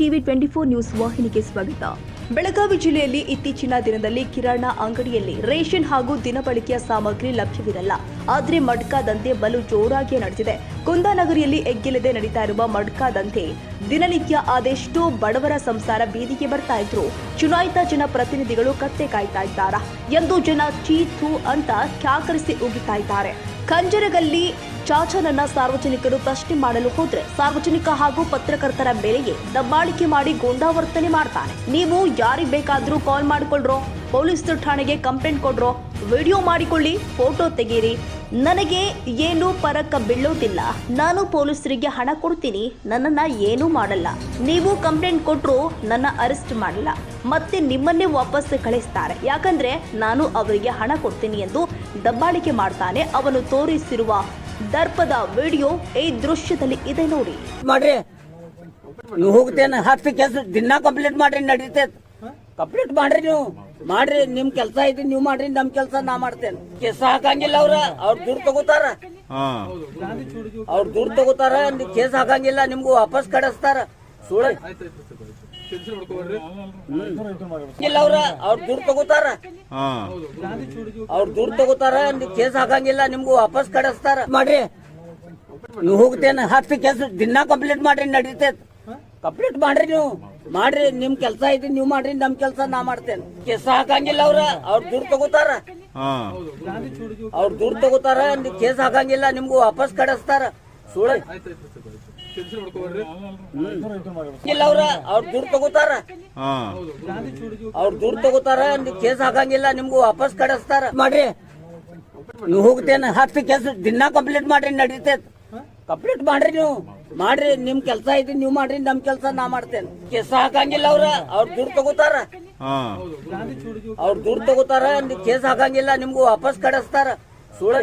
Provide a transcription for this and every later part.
TV 24 news ವಾಹಿನಿಗೆ ಸ್ವಾಗತ. ಬೆಳಗಾವಿ ಜಿಲ್ಲೆಯಲ್ಲಿ ಇತ್ತೀಚಿನ ದಿನದಲ್ಲಿ ಕಿರಾಣಾ ಅಂಗಡಿಯಲ್ಲಿ ರೇಷನ್ ಹಾಗೂ ದಿನಬಳಕೆಯ ಸಾಮಗ್ರಿ ಲಭ್ಯವಿರಲ್ಲ. ಆದರೆ ಮಡ್ಕಾ ದಂಧೆ ಬಲು ಜೋರಾಗಿ ನಡೆದಿದೆ. ಕುಂದಾನಗರಿಯಲ್ಲಿ ಎಗ್ಗಿಲ್ಲದೆ ನಡೀತಾ ಇರುವ ಮಡ್ಕಾ ದಂಧೆ ದಿನನಿತ್ಯ ಅದೆಷ್ಟೋ ಬಡವರ ಸಂಸಾರ ಬೀದಿಗೆ ಬರ್ತಾ ಇದ್ರು. ಚುನಾಯಿತ ಜನಪ್ರತಿನಿಧಿಗಳು ಕತ್ತೆ ಕಾಯ್ತಾ ಇದ್ದಾರಾ ಎಂದು ಜನ ಚೀತು ಅಂತ ಕ್ಯಾಕರಿಸಿ ಉಗಿತಾ ಇದ್ದಾರೆ. ಖಂಜರಗಲ್ಲಿ ಚಾಚನನ್ನ ಸಾರ್ವಜನಿಕರು ಪ್ರಶ್ನೆ ಮಾಡಲು ಹೋದ್ರೆ ಸಾರ್ವಜನಿಕ ಹಾಗೂ ಪತ್ರಕರ್ತರ ಮೇಲೆಯೇ ದಬ್ಬಾಳಿಕೆ ಮಾಡಿ ಗೂಂಡಾವರ್ತನೆ ಮಾಡ್ತಾನೆ. ನೀವು ಯಾರಿಗೆ ಬೇಕಾದ್ರೂ ಕಾಲ್ ಮಾಡಿಕೊಳ್ಳ್ರೋ, ಪೊಲೀಸ್ ಠಾಣೆಗೆ ಕಂಪ್ಲೇಂಟ್ ಕೊಡ್ರೋ, ವಿಡಿಯೋ ಮಾಡಿಕೊಳ್ಳಿ, ಫೋಟೋ ತೆಗೀರಿ, ನನಗೆ ಏನು ಪರಕ್ಕ ಬೀಳೋದಿಲ್ಲ. ನಾನು ಪೊಲೀಸರಿಗೆ ಹಣ ಕೊಡ್ತೀನಿ, ನನ್ನನ್ನ ಏನೂ ಮಾಡಲ್ಲ. ನೀವು ಕಂಪ್ಲೇಂಟ್ ಕೊಟ್ಟರು ನನ್ನ ಅರೆಸ್ಟ್ ಮಾಡಲ್ಲ, ಮತ್ತೆ ನಿಮ್ಮನ್ನೇ ವಾಪಸ್ ಕಳಿಸ್ತಾರೆ. ಯಾಕಂದ್ರೆ ನಾನು ಅವರಿಗೆ ಹಣ ಕೊಡ್ತೀನಿ ಎಂದು ದಬ್ಬಾಳಿಕೆ ಮಾಡ್ತಾನೆ. ಅವನು ತೋರಿಸಿರುವ ದರ್ಪದ ವಿಡಿಯೋ ಈ ದೃಶ್ಯದಲ್ಲಿ ಇದೆ ನೋಡಿ. ಮಾಡ್ರಿ ನೀವು ಹೋಗ್ತೇನೆ 10 ಕೆಲಸ ದಿನ ಕಂಪ್ಲೀಟ್ ಮಾಡ್ರಿ, ನಡೀತೈತೆ. ಕಂಪ್ಲೀಟ್ ಮಾಡ್ರಿ, ನೀವು ಮಾಡ್ರಿ, ನಿಮ್ ಕೆಲಸ ಐತಿ ನೀವು ಮಾಡ್ರಿ, ನಮ್ ಕೆಲಸ ನಾ ಮಾಡ್ತೇನೆ. ಕೇಸ್ ಹಾಕಂಗಿಲ್ಲ ಅವ್ರ ದೂರ ತಗೋತಾರ, ದೂರ ತಗೋತಾರ. ಕೇಸ್ ಹಾಕಂಗಿಲ್ಲ, ನಿಮ್ಗೂ ವಾಪಸ್ ಕಳಿಸ್ತಾರ. ಸುಳ್ಳು ಇಲ್ಲ, ಅವ್ರ ದೂರ ತಗೋತಾರ, ದೂರ ತಗೋತಾರ. ಕೇಸ್ ಹಾಕಂಗಿಲ್ಲ, ನಿಮ್ಗೂ ವಾಪಸ್ ಕಳಿಸ್ತಾರ. ಮಾಡ್ರಿ ನೀವು ಹೋಗ್ತೇನೆ 10 ಕೆಲಸ ದಿನ ಕಂಪ್ಲೀಟ್ ಮಾಡ್ರಿ, ನಡೀತೈತೆ. ಕಂಪ್ಲೀಟ್ ಮಾಡ್ರಿ, ನೀವು ಮಾಡ್ರಿ, ನಿಮ್ ಕೆಲಸ ಐತಿ ನೀವು ಮಾಡ್ರಿ, ನಮ್ ಕೆಲಸ ನಾ ಮಾಡ್ತೇನೆ. ಕೇಸ್ ಹಾಕಂಗಿಲ್ಲ ಅವ್ರ ದೂರ ತಗೋತಾರ, ದೂರ ತಗೋತಾರ. ಕೇಸ್ ಹಾಕಂಗಿಲ್ಲ, ನಿಮ್ಗೂ ವಾಪಸ್ ಕಳಿಸ್ತಾರ. ಸುಳ್ಳು ಇಲ್ಲ, ಅವ್ರ ದೂರ ತಗೋತಾರ, ದೂರ ತಗೋತಾರ. ಕೇಸ್ ಹಾಕಂಗಿಲ್ಲ, ನಿಮ್ಗೂ ವಾಪಸ್ ಕಳಿಸ್ತಾರ. ಮಾಡ್ರಿ ನೀವು ಹೋಗ್ತೇನೆ 10 ಕೆಲಸ ದಿನ ಕಂಪ್ಲೀಟ್ ಮಾಡ್ರಿ, ನಡೀತೈತೆ. ಕಂಪ್ಲೀಟ್ ಮಾಡ್ರಿ, ನೀವು ಮಾಡ್ರಿ, ನಿಮ್ ಕೆಲಸ ಐತಿ ನೀವು ಮಾಡ್ರಿ, ನಮ್ ಕೆಲಸ ನಾ ಮಾಡ್ತೇನೆ. ಕೇಸ್ ಹಾಕಂಗಿಲ್ಲ ಅವ್ರ ದೂರ ತಗೋತಾರ, ದೂರ ತಗೋತಾರ. ಕೇಸ್ ಹಾಕಂಗಿಲ್ಲ, ನಿಮ್ಗೂ ವಾಪಸ್ ಕಳಿಸ್ತಾರ. ಸುಳ್ಳು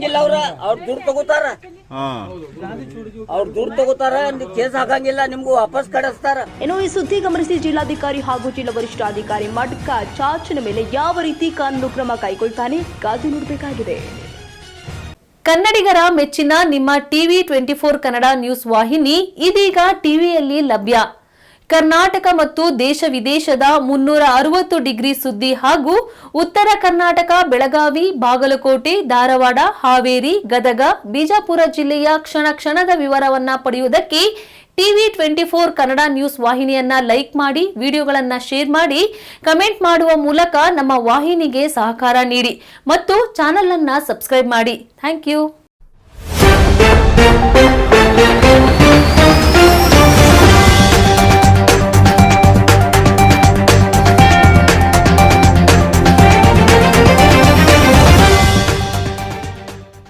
ಇಲ್ಲ, ಅವ್ರ ದೂರ ತಗೋತಾರ, ದೂರ ತಗೋತಾರ. ಕೇಸ್ ಹಾಕಂಗಿಲ್ಲ, ನಿಮ್ಗೂ ವಾಪಸ್ ಕಳಿಸ್ತಾರ. ಇನ್ನು ಈ ಸುದ್ದಿ ಗಮನಿಸಿ ಜಿಲ್ಲಾಧಿಕಾರಿ ಹಾಗೂ ಜಿಲ್ಲಾ ವರಿಷ್ಠಾಧಿಕಾರಿ ಮಡ್ಕಾ ಚಾಚನ ಮೇಲೆ ಯಾವ ರೀತಿ ಕಾನೂನು ಕ್ರಮ ಕೈಗೊಳ್ತಾನೆ ಕಾದು ನೋಡಬೇಕಾಗಿದೆ. ಕನ್ನಡಿಗರ ಮೆಚ್ಚಿನ ನಿಮ್ಮ ಟಿವಿ 24 ಕನ್ನಡ ನ್ಯೂಸ್ ವಾಹಿನಿ ಇದೀಗ ಟಿವಿಯಲ್ಲಿ ಲಭ್ಯ. ಕರ್ನಾಟಕ ಮತ್ತು ದೇಶ ವಿದೇಶದ 360 ಡಿಗ್ರಿ ಸುದ್ದಿ ಹಾಗೂ ಉತ್ತರ ಕರ್ನಾಟಕ, ಬೆಳಗಾವಿ, ಬಾಗಲಕೋಟೆ, ಧಾರವಾಡ, ಹಾವೇರಿ, ಗದಗ, ಬಿಜಾಪುರ ಜಿಲ್ಲೆಯ ಕ್ಷಣ ಕ್ಷಣದ ವಿವರವನ್ನ ಪಡೆಯುವುದಕ್ಕೆ ಟಿವಿ 24 ಕನ್ನಡ ನ್ಯೂಸ್ ವಾಹಿನಿಯನ್ನ ಲೈಕ್ ಮಾಡಿ, ವಿಡಿಯೋಗಳನ್ನ ಶೇರ್ ಮಾಡಿ, ಕಮೆಂಟ್ ಮಾಡುವ ಮೂಲಕ ನಮ್ಮ ವಾಹಿನಿಗೆ ಸಹಕಾರ ನೀಡಿ ಮತ್ತು ಚಾನೆಲ್ ಅನ್ನ ಸಬ್ಸ್ಕ್ರೈಬ್ ಮಾಡಿ. Thank you.